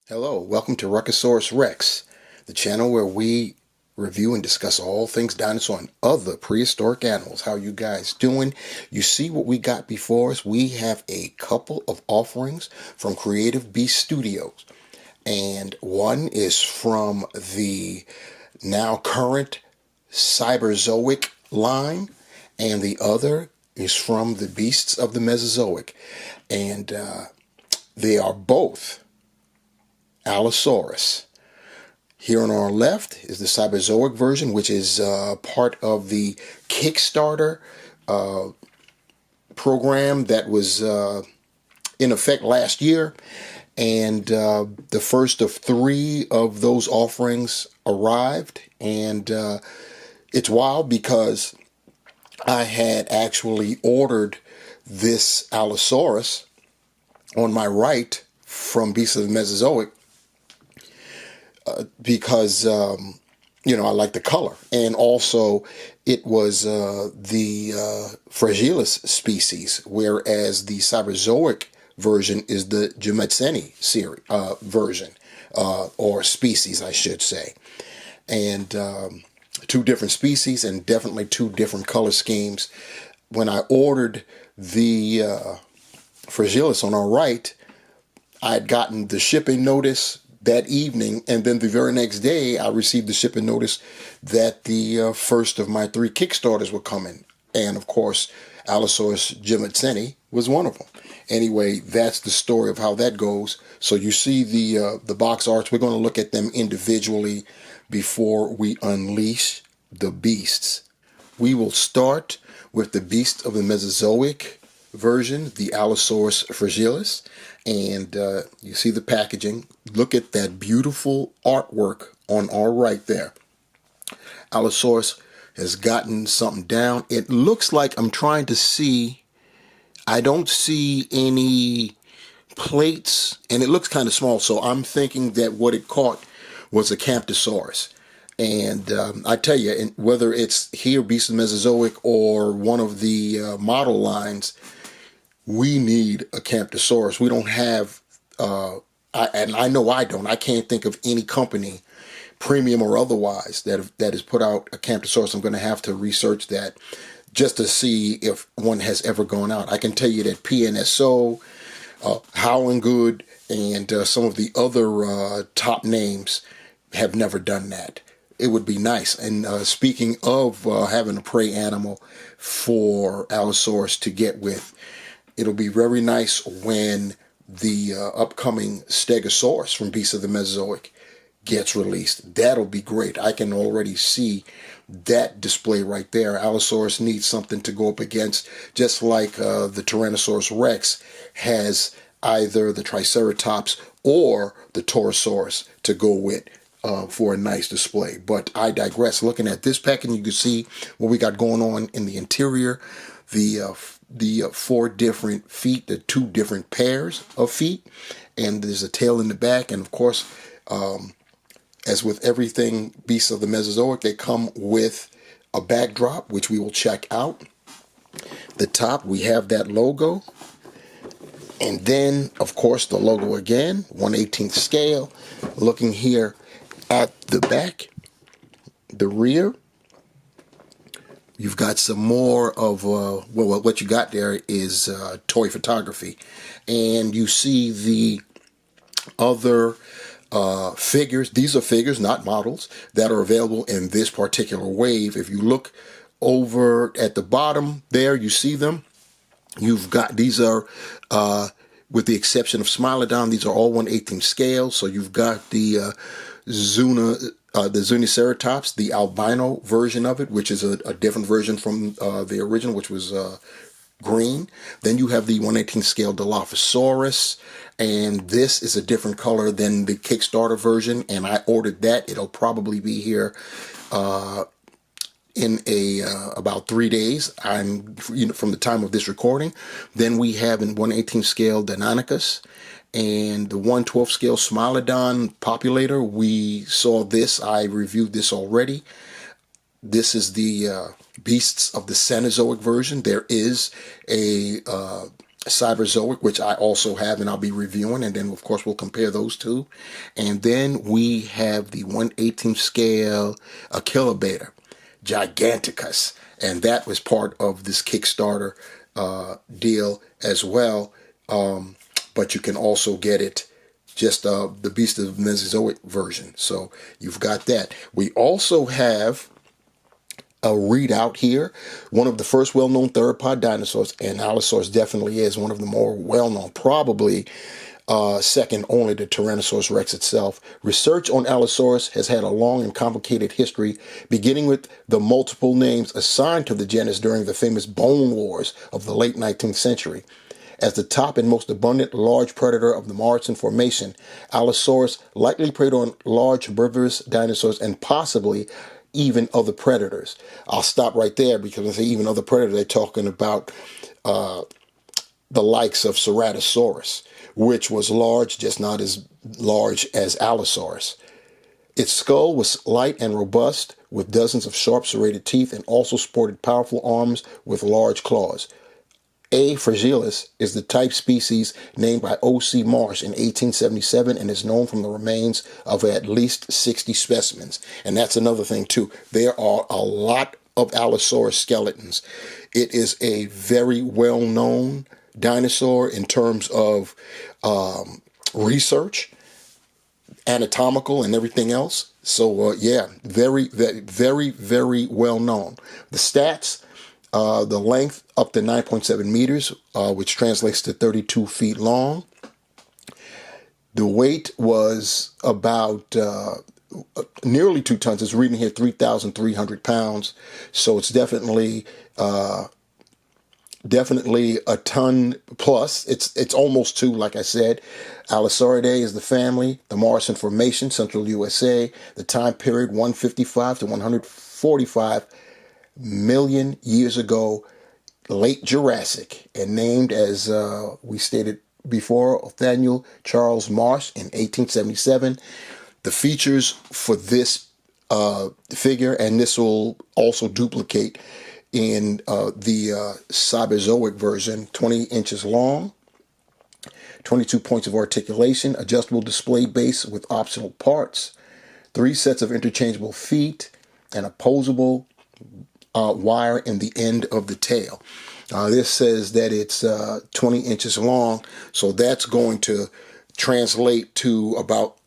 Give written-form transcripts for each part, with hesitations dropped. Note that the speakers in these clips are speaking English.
Hello, welcome to Allosaurus Rex, the channel where we review and discuss all things dinosaur and other prehistoric animals. How you guys doing? You see what we got before us? We have a couple of offerings from Creative Beast Studios, and one is from the now current Cyberzoic line, and the other is from the Beasts of the Mesozoic, and they are both Allosaurus. Here on our left is the Cyberzoic version, which is part of the Kickstarter program that was in effect last year. And the first of 3 of those offerings arrived. And it's wild because I had actually ordered this Allosaurus on my right from Beasts of the Mesozoic, because, I like the color. And also it was the fragilis species, whereas the Cyberzoic version is the jimmadseni series, version, or species, I should say. And 2 different species and definitely 2 different color schemes. When I ordered the fragilis on our right, I'd gotten the shipping notice that evening, and then the very next day I received the shipping notice that the first of my 3 Kickstarters were coming, and of course Allosaurus jimmadseni was one of them. Anyway, that's the story of how that goes. So you see the box arts. We're going to look at them individually before we unleash the beasts. We will start with the Beast of the Mesozoic version, the Allosaurus fragilis. And you see the packaging. Look at that beautiful artwork on our right there. Allosaurus has gotten something down. It looks like I'm trying to see. I don't see any plates, and it looks kind of small. So I'm thinking that what it caught was a Camptosaurus. And I tell you, whether it's here, Beast of the Mesozoic, or one of the model lines, we need a Camptosaurus. We don't have, and I know I don't. I can't think of any company, premium or otherwise, that has put out a Camptosaurus. I'm going to have to research that just to see if one has ever gone out. I can tell you that PNSO, Howling Good, and some of the other top names have never done that. It would be nice. And speaking of having a prey animal for Allosaurus to get with, it'll be very nice when the upcoming Stegosaurus from Beasts of the Mesozoic gets released. That'll be great. I can already see that display right there. Allosaurus needs something to go up against, just like the Tyrannosaurus Rex has either the Triceratops or the Torosaurus to go with for a nice display. But I digress. Looking at this packaging, you can see what we got going on in the interior. The 4 different feet, the 2 different pairs of feet, and there's a tail in the back. And of course, as with everything Beasts of the Mesozoic, they come with a backdrop, which we will check out. The top, we have that logo, and then of course the logo again, 1/18 scale. Looking here at the back, the rear, you've got some more of, what you got there is toy photography. And you see the other figures. These are figures, not models, that are available in this particular wave. If you look over at the bottom there, you see them. You've got, these are, with the exception of Smilodon, these are all 1/18 scale. So you've got the the Zuniceratops, the albino version of it, which is a different version from the original, which was green. Then you have the 1/18 scale Dilophosaurus, and this is a different color than the Kickstarter version, and I ordered that. It'll probably be here in about 3 days. From the time of this recording. Then we have in 1/18 scale Deinonychus, and the 1/12 scale Smilodon Populator. We saw this. I reviewed this already. This is the Beasts of the Cenozoic version. There is a Cyberzoic, which I also have and I'll be reviewing, and then of course we'll compare those two. And then we have the 1/18 scale Achillobata Giganticus, and that was part of this Kickstarter deal as well. But you can also get it just the Beast of Mesozoic version. So you've got that. We also have a readout here. One of the first well-known theropod dinosaurs, and Allosaurus definitely is one of the more well-known, probably second only to Tyrannosaurus Rex itself. Research on Allosaurus has had a long and complicated history, beginning with the multiple names assigned to the genus during the famous Bone Wars of the late 19th century. As the top and most abundant large predator of the Morrison Formation, Allosaurus likely preyed on large herbivorous dinosaurs and possibly even other predators. I'll stop right there because when I say even other predators, they're talking about the likes of Ceratosaurus, which was large, just not as large as Allosaurus. Its skull was light and robust, with dozens of sharp serrated teeth, and also sported powerful arms with large claws. A. fragilis is the type species named by O.C. Marsh in 1877 and is known from the remains of at least 60 specimens. And that's another thing, too. There are a lot of Allosaurus skeletons. It is a very well-known dinosaur in terms of research, anatomical, and everything else. So, yeah, very, very, very well-known. The stats... the length up to 9.7 meters, which translates to 32 feet long. The weight was about nearly 2 tons. It's reading here 3,300 pounds. So it's definitely a ton plus. It's almost 2, like I said. Allosauridae is the family. The Morrison Formation, Central USA. The time period 155 to 145 million years ago, late Jurassic, and named, as we stated before, Nathaniel Charles Marsh in 1877. The features for this figure, and this will also duplicate in the Cyberzoic version, 20 inches long, 22 points of articulation, adjustable display base with optional parts, 3 sets of interchangeable feet, and opposable wire in the end of the tail. This says that it's 20 inches long, so that's going to translate to about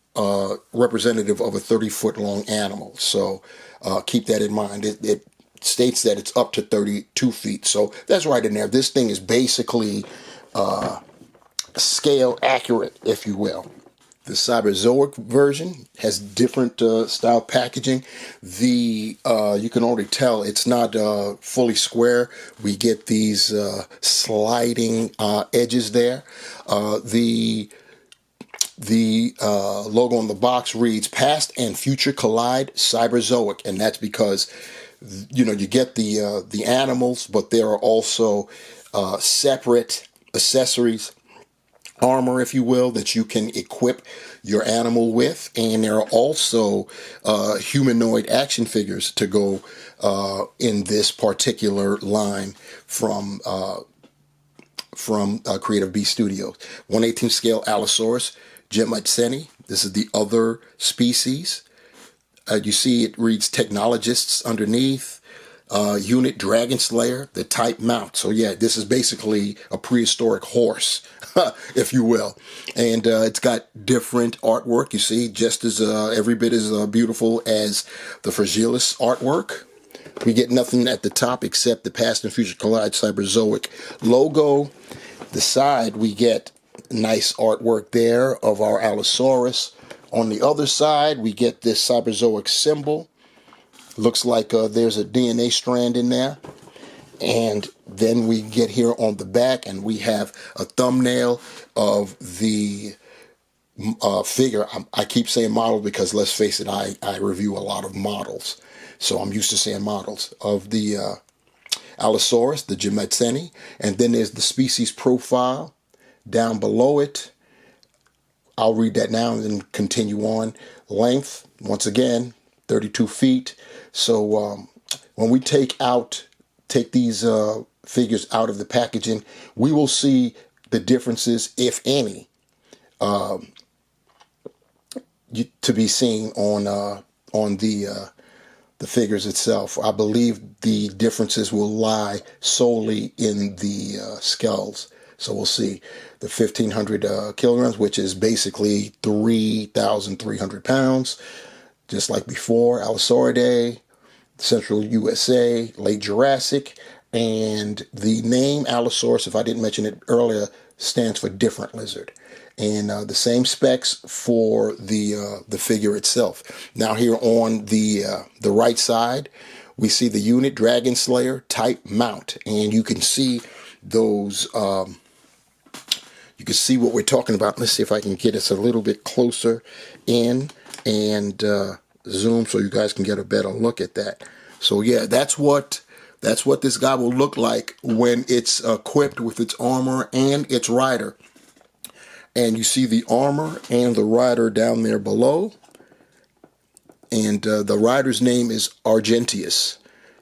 representative of a 30-foot long animal. So keep that in mind. It states that it's up to 32 feet, so that's right in there. This thing is basically scale accurate, if you will. The Cyberzoic version has different style packaging. You can already tell it's not fully square. We get these sliding edges there. The logo on the box reads "Past and Future Collide Cyberzoic," and that's because you get the animals, but there are also separate accessories, armor, if you will, that you can equip your animal with, and there are also humanoid action figures to go in this particular line from Creative Beast Studios. 1/18 scale Allosaurus, jimmadseni. This is the other species. You see it reads technologists underneath. Unit Dragon Slayer, the type mount. So yeah, this is basically a prehistoric horse, if you will. And it's got different artwork, you see, just as every bit as beautiful as the fragilis artwork. We get nothing at the top except the Past and Future Collide Cyberzoic logo. The side, we get nice artwork there of our Allosaurus. On the other side, we get this Cyberzoic symbol. Looks like there's a DNA strand in there. And then we get here on the back, and we have a thumbnail of the figure. I keep saying model because, let's face it, I review a lot of models. So I'm used to saying models of the Allosaurus, the jimmadseni. And then there's the species profile down below it. I'll read that now and then continue on. Length, once again, 32 feet. So when we take these figures out of the packaging, we will see the differences, if any, to be seen on the figures itself. I believe the differences will lie solely in the skulls. So we'll see the 1,500 kilograms, which is basically 3,300 pounds, just like before. Allosauridae, Central USA, Late Jurassic, and the name Allosaurus, if I didn't mention it earlier, stands for different lizard. And the same specs for the figure itself. Now here on the right side, we see the unit Dragon Slayer type mount, and you can see those. You can see what we're talking about. Let's see if I can get us a little bit closer in and zoom so you guys can get a better look at that. So yeah, that's what this guy will look like when it's equipped with its armor and its rider. And you see the armor and the rider down there below. And the rider's name is Argentius.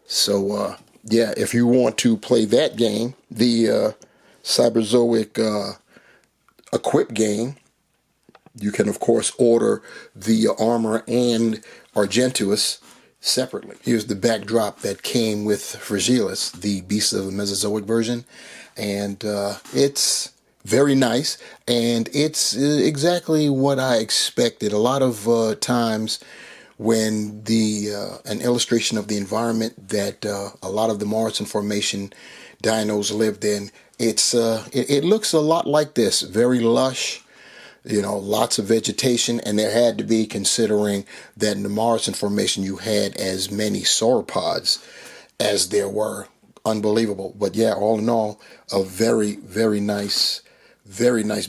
So, yeah, if you want to play that game, the Cyberzoic Equip game, you can, of course, order the armor and Argentius separately. Here's the backdrop that came with fragilis, the Beast of the Mesozoic version. And it's very nice, and it's exactly what I expected. A lot of times when an illustration of the environment that a lot of the Morrison Formation dinos lived in, it looks a lot like this. Very lush, lots of vegetation, and there had to be, considering that in the Morrison Formation you had as many sauropods as there were. Unbelievable. But yeah, all in all, a very, very nice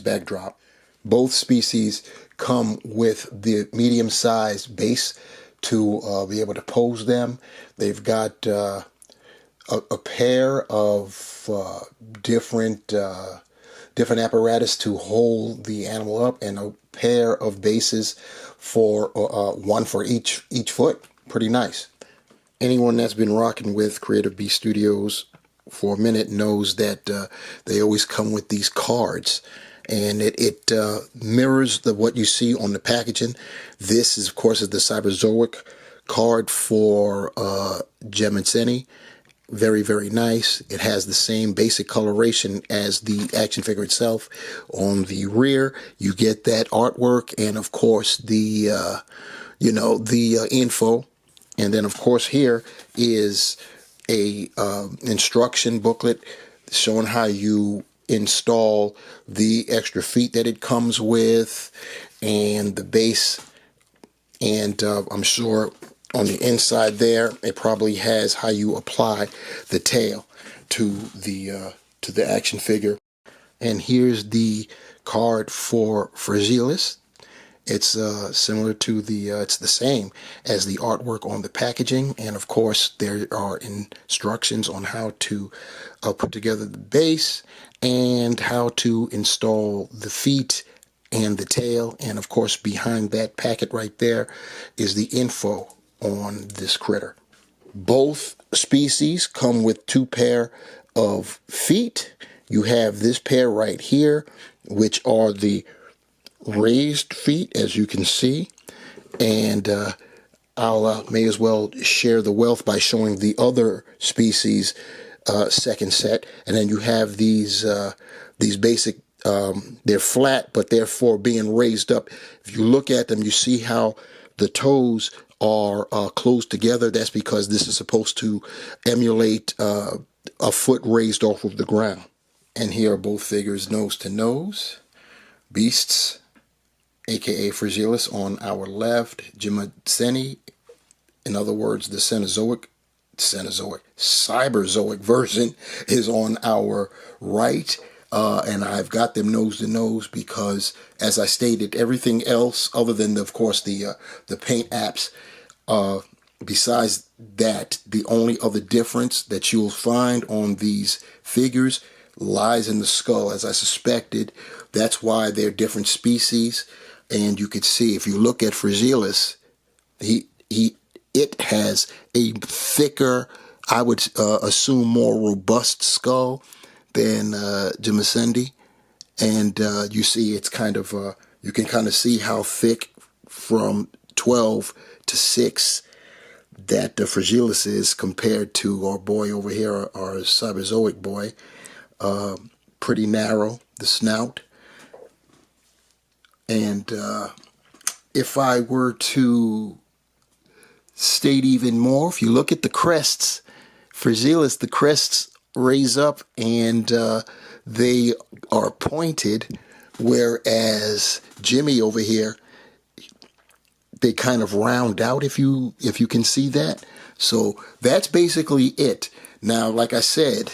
backdrop. Both species come with the medium-sized base to be able to pose them. They've got a pair of different apparatus to hold the animal up, and a pair of bases for one for each foot. Pretty nice. Anyone that's been rocking with Creative Beast Studios for a minute knows that they always come with these cards, and it mirrors what you see on the packaging. This is, of course, is the Cyberzoic card for jimmadseni. Very, very nice. It has the same basic coloration as the action figure itself. On the rear, you get that artwork, and of course the info. And then, of course, here is a instruction booklet showing how you install the extra feet that it comes with, and the base. And I'm sure on the inside there, it probably has how you apply the tail to the action figure. And here's the card for fragilis. It's similar to it's the same as the artwork on the packaging. And of course, there are instructions on how to put together the base and how to install the feet and the tail. And of course, behind that packet right there is the info on this critter. Both species come with two pair of feet. You have this pair right here, which are the raised feet, as you can see, and I'll may as well share the wealth by showing the other species second set. And then you have these basic, they're flat, but therefore being raised up. If you look at them, you see how the toes are closed together. That's because this is supposed to emulate a foot raised off of the ground. And here are both figures nose to nose. Beasts, aka fragilis, on our left. Jimmadseni, in other words, the Cyberzoic version, is on our right. And I've got them nose to nose because, as I stated, everything else other than, of course, the paint apps, besides that, the only other difference that you'll find on these figures lies in the skull, as I suspected. That's why they're different species. And you could see, if you look at fragilis, it has a thicker, I would assume more robust skull than jimmadseni. And you see it's kind of, you can kind of see how thick from 12 to 6 that the fragilis is compared to our boy over here, our Cyberzoic boy. Pretty narrow, the snout. And if I were to state even more, if you look at the crests, fragilis, the crests raise up and they are pointed, whereas Jimmy over here, they kind of round out, if you can see that. So that's basically it. Now, like I said,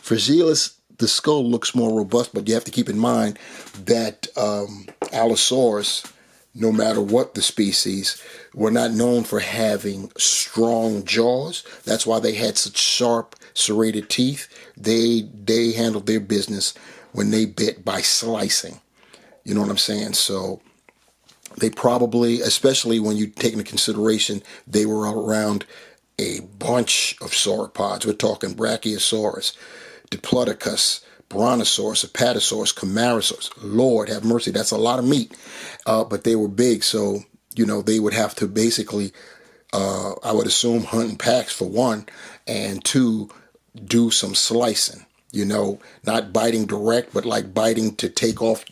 fragilis, the skull looks more robust, but you have to keep in mind that Allosaurus, no matter what the species, were not known for having strong jaws. That's why they had such sharp, serrated teeth. They handled their business when they bit by slicing. You know what I'm saying? So they probably, especially when you take into consideration, they were around a bunch of sauropods. We're talking Brachiosaurus, Diplodocus, Brontosaurus, Apatosaurus, Camarasaurus. Lord have mercy, that's a lot of meat. But they were big, so, you know, they would have to basically, I would assume, hunt in packs for one, and two, do some slicing. You know, not biting direct, but like biting to take off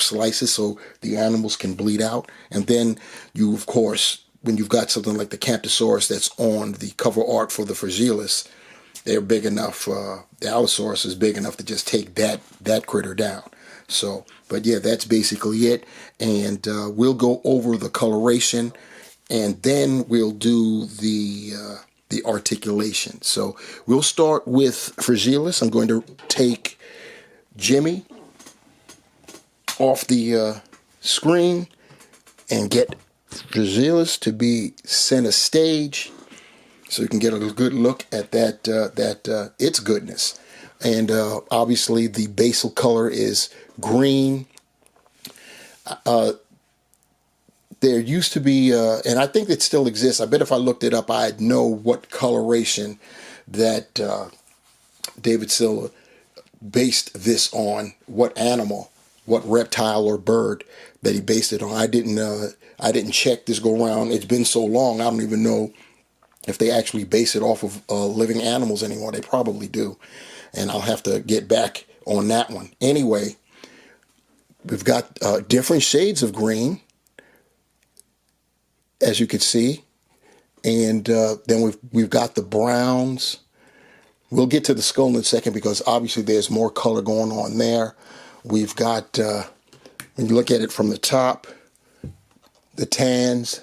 slices so the animals can bleed out. And then you, of course, when you've got something like the Camptosaurus that's on the cover art for the fragilis, they're big enough, the Allosaurus is big enough to just take that critter down. So, but yeah, that's basically it. And we'll go over the coloration, and then we'll do the articulation. So we'll start with fragilis. I'm going to take Jimmy off the screen and get fragilis to be center stage, so you can get a good look at that its goodness. And obviously the basal color is green. There used to be, and I think it still exists. I bet if I looked it up, I'd know what coloration that David Silva based this on, what animal, what reptile or bird that he based it on. I didn't check this go around. It's been so long, I don't even know if they actually base it off of living animals anymore. They probably do, and I'll have to get back on that one. Anyway, we've got different shades of green, as you can see, and then we've got the browns. We'll get to the skull in a second because obviously there's more color going on there. We've got, when you look at it from the top, the tans,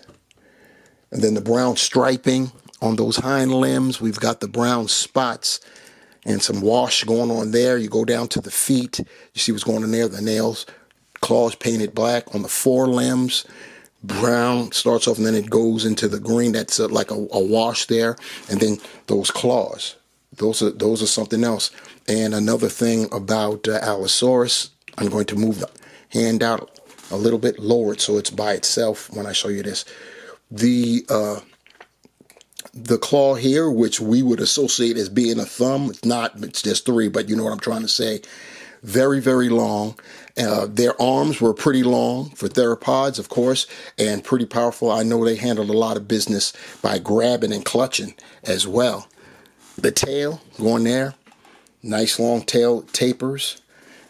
and then the brown striping on those hind limbs. We've got the brown spots and some wash going on there. You go down to the feet, you see what's going on there, the nails, claws painted black on the forelimbs. Brown starts off and then it goes into the green. That's like a wash there. And then those claws, those are something else. And another thing about Allosaurus, I'm going to move the hand out a little bit, lower it so it's by itself when I show you this. The claw here, which we would associate as being a thumb, it's not, it's just 3, but you know what I'm trying to say. Very, very long. Their arms were pretty long for theropods, of course, and pretty powerful. I know they handled a lot of business by grabbing and clutching as well. The tail going there, nice long tail tapers.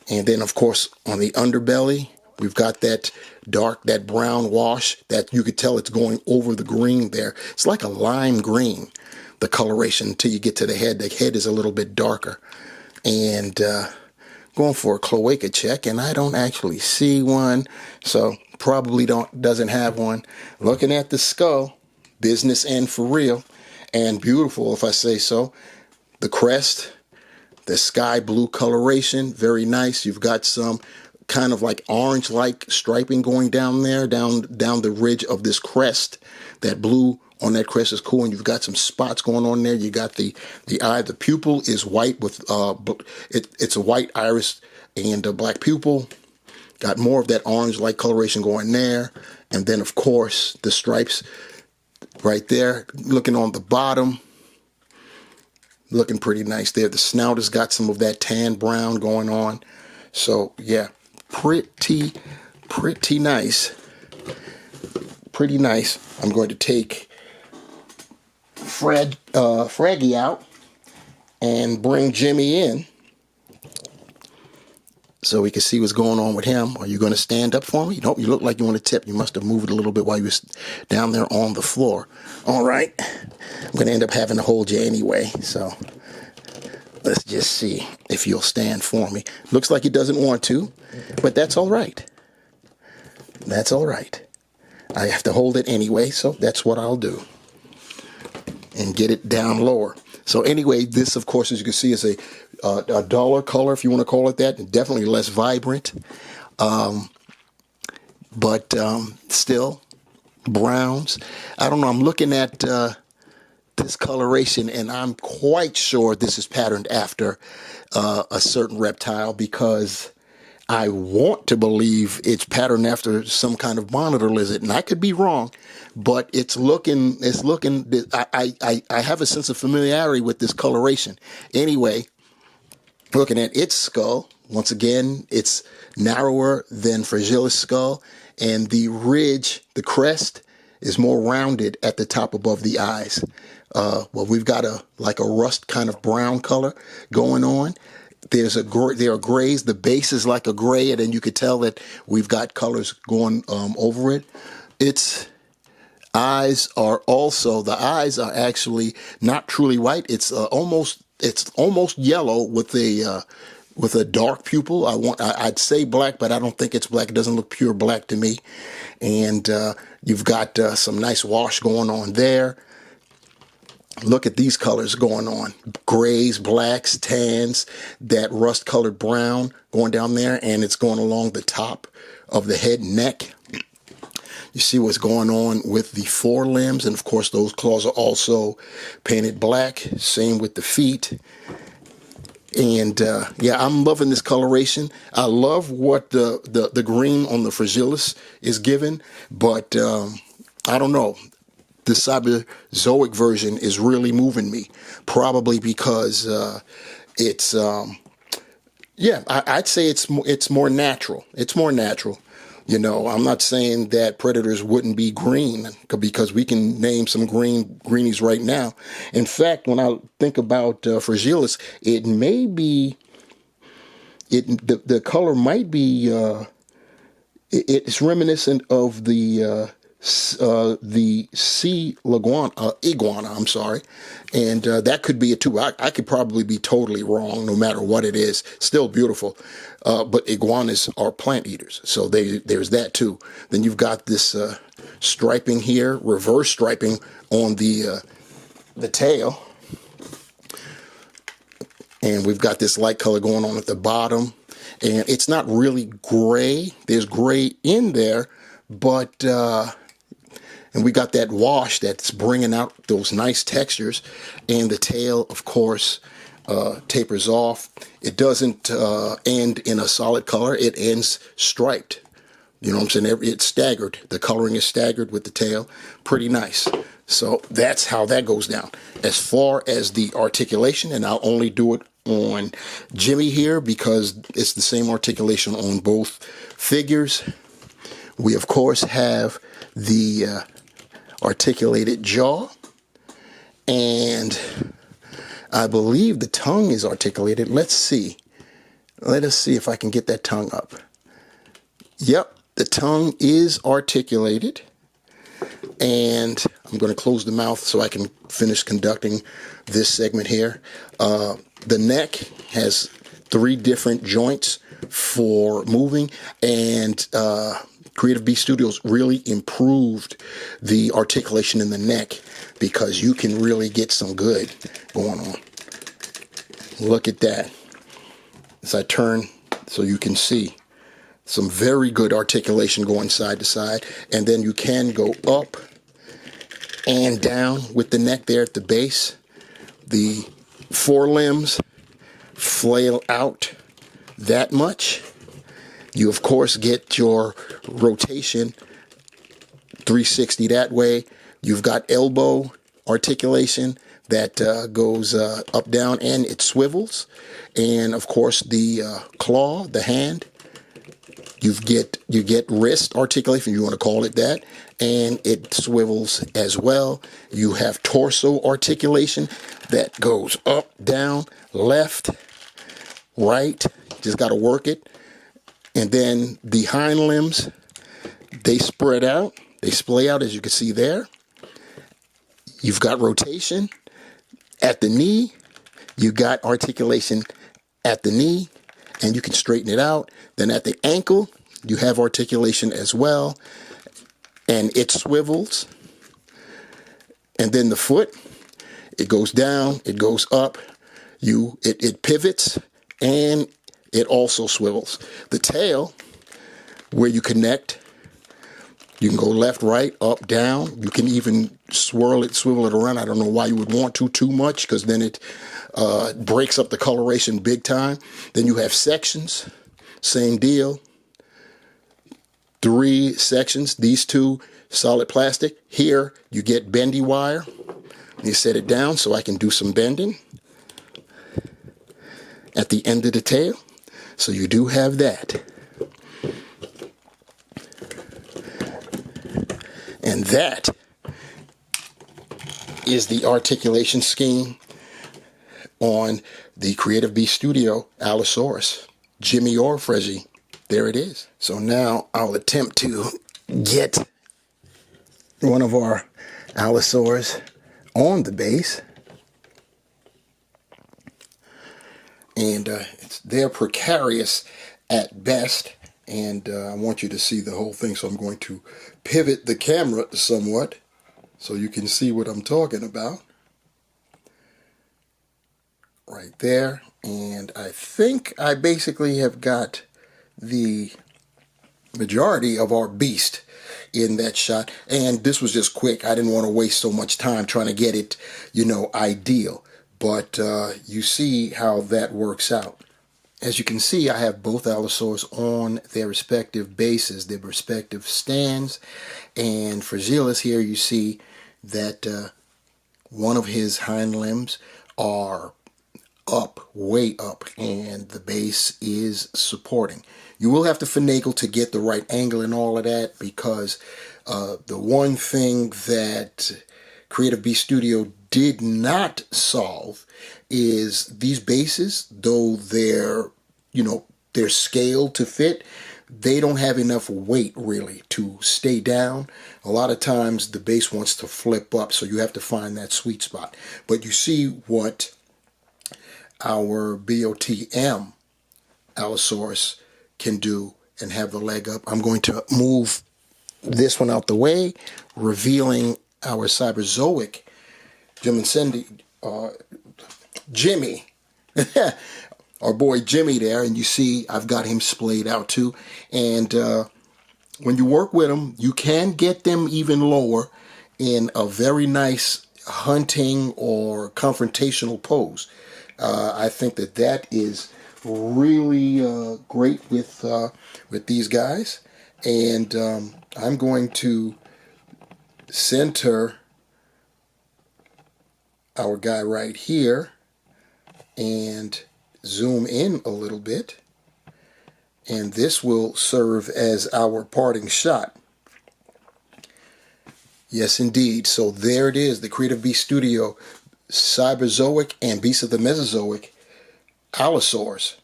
And then, of course, on the underbelly, we've got that dark, that brown wash that you could tell it's going over the green there. It's like a lime green, the coloration, until you get to the head. The head is a little bit darker. And going for a cloaca check, and I don't actually see one, so probably doesn't have one. Looking at the skull, business end for real, and beautiful if I say so. The crest, the sky blue coloration, very nice. You've got some kind of like orange-like striping going down there, down the ridge of this crest. That blue on that crest is cool, and you've got some spots going on there. You got the eye. The pupil is white with it's a white iris and a black pupil. Got more of that orange-like coloration going there, and then of course the stripes right there. Looking on the bottom, looking pretty nice there. The snout has got some of that tan brown going on. So yeah, pretty nice. Pretty nice. I'm going to take Fraggy out and bring Jimmy in so we can see what's going on with him. Are you going to stand up for me? Nope, you look like you want to tip. You must have moved a little bit while you was down there on the floor. All right. I'm going to end up having to hold you anyway, so let's just see if you'll stand for me. Looks like he doesn't want to, but that's all right. That's all right. I have to hold it anyway, so that's what I'll do. And get it down lower. So anyway, this, of course, as you can see, is a duller color, if you want to call it that, and definitely less vibrant. But still, browns. I don't know, I'm looking at this coloration, and I'm quite sure this is patterned after a certain reptile, because I want to believe it's patterned after some kind of monitor lizard, and I could be wrong, but it's looking, I have a sense of familiarity with this coloration. Anyway, looking at its skull, once again, it's narrower than fragilis skull, and the ridge, the crest, is more rounded at the top above the eyes. Well, we've got like a rust kind of brown color going on. There are grays. The base is like a gray, and then you could tell that we've got colors going over it. Its eyes are actually not truly white. It's almost yellow with a dark pupil. I'd say black, but I don't think it's black. It doesn't look pure black to me. And you've got some nice wash going on there. Look at these colors going on. Grays, blacks, tans, that rust-colored brown going down there, and it's going along the top of the head and neck. You see what's going on with the forelimbs, and of course those claws are also painted black. Same with the feet. And yeah, I'm loving this coloration. I love what the green on the fragilis is given, but I don't know. The Cyberzoic version is really moving me, probably because it's yeah, I'd say it's more natural. It's more natural. You know, I'm not saying that predators wouldn't be green, because we can name some greenies right now. In fact, when I think about fragilis, it may be the color might be it's reminiscent of the sea iguana, I'm sorry, and that could be it too. I could probably be totally wrong, no matter what it is. Still beautiful, but iguanas are plant eaters, so there's that too. Then you've got this striping here, reverse striping on the tail, and we've got this light color going on at the bottom, and it's not really gray. There's gray in there, but and we got that wash that's bringing out those nice textures. And the tail, of course, tapers off. It doesn't end in a solid color. It ends striped. You know what I'm saying? It's staggered. The coloring is staggered with the tail. Pretty nice. So that's how that goes down. As far as the articulation, and I'll only do it on Jimmy here because it's the same articulation on both figures. We, of course, have the articulated jaw, and I believe the tongue is articulated. Let's see. Let us see if I can get that tongue up. Yep, the tongue is articulated, and I'm going to close the mouth so I can finish conducting this segment here. The neck has 3 different joints for moving, and Creative Beast Studios really improved the articulation in the neck, because you can really get some good going on. Look at that. As I turn so you can see some very good articulation going side to side. And then you can go up and down with the neck there at the base. The forelimbs flail out that much. You, of course, get your rotation 360 that way. You've got elbow articulation that goes up, down, and it swivels. And of course, the claw, the hand, you get wrist articulation, if you want to call it that, and it swivels as well. You have torso articulation that goes up, down, left, right. Just got to work it. And then the hind limbs, they spread out. They splay out, as you can see there. You've got rotation at the knee. You got articulation at the knee, and you can straighten it out. Then at the ankle, you have articulation as well, and it swivels. And then the foot, it goes down, it goes up, it pivots, and it also swivels. The tail, where you connect, you can go left, right, up, down. You can even swirl it, swivel it around. I don't know why you would want to too much, because then it breaks up the coloration big time. Then you have sections, same deal. 3 sections, these 2 solid plastic. Here you get bendy wire. You set it down so I can do some bending at the end of the tail. So you do have that. And that is the articulation scheme on the Creative Beast Studio Allosaurus, Jimmy or Freggie. There it is. So now I'll attempt to get one of our Allosaurus on the base. And they're precarious at best. And I want you to see the whole thing, so I'm going to pivot the camera somewhat so you can see what I'm talking about. Right there. And I think I basically have got the majority of our beast in that shot. And this was just quick. I didn't want to waste so much time trying to get it, ideal. But you see how that works out. As you can see, I have both Allosaurus on their respective bases, their respective stands. And fragilis here, you see that one of his hind limbs are up, way up, and the base is supporting. You will have to finagle to get the right angle and all of that, because the one thing that Creative Beast Studio did not solve is these bases, though they're scaled to fit, they don't have enough weight really to stay down. A lot of times the base wants to flip up, so you have to find that sweet spot. But you see what our BOTM Allosaurus can do and have the leg up. I'm going to move this one out the way, revealing our Cyberzoic jimmadseni, Jimmy. Our boy Jimmy there, and you see I've got him splayed out too. And when you work with them, you can get them even lower in a very nice hunting or confrontational pose. I think that is really great with these guys. And I'm going to center our guy right here and zoom in a little bit, and this will serve as our parting shot. Yes, indeed. So there it is, the Creative Beast Studio Cyberzoic and Beast of the Mesozoic Allosaurus.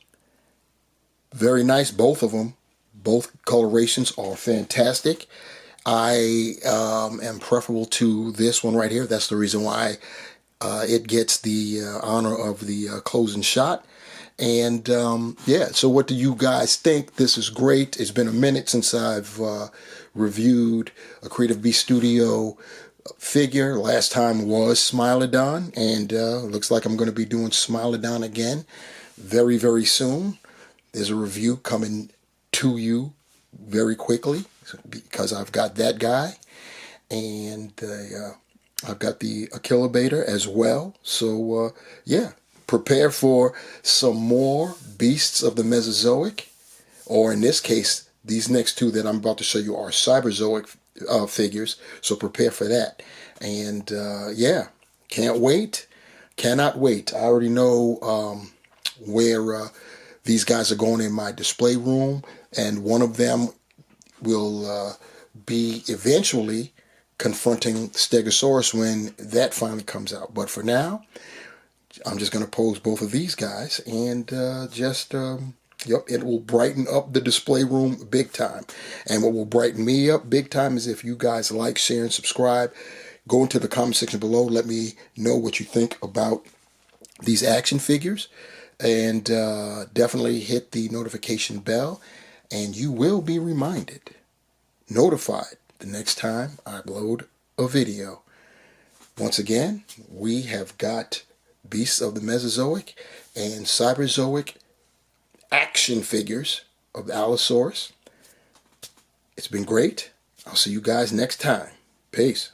Very nice, both of them. Both colorations are fantastic. I am preferable to this one right here. That's the reason why it gets the honor of the closing shot. And yeah, so what do you guys think? This is great. It's been a minute since I've reviewed a Creative Beast Studio figure. Last time was Smilodon, and looks like I'm going to be doing Smilodon again very, very soon. There's a review coming to you very quickly because I've got that guy, and I've got the Achillobator as well. So yeah, prepare for some more Beasts of the Mesozoic, or in this case, these next two that I'm about to show you are Cyberzoic figures, so prepare for that. And yeah, Can't wait. Cannot wait. I already know where these guys are going in my display room, and one of them will be eventually confronting Stegosaurus when that finally comes out. But for now, I'm just going to pose both of these guys, and yep, it will brighten up the display room big time. And what will brighten me up big time is if you guys like, share, and subscribe. Go into the comment section below. Let me know what you think about these action figures. And definitely hit the notification bell. And you will be notified the next time I upload a video. Once again, we have got Beasts of the Mesozoic and Cyberzoic action figures of the Allosaurus. It's been great. I'll see you guys next time. Peace.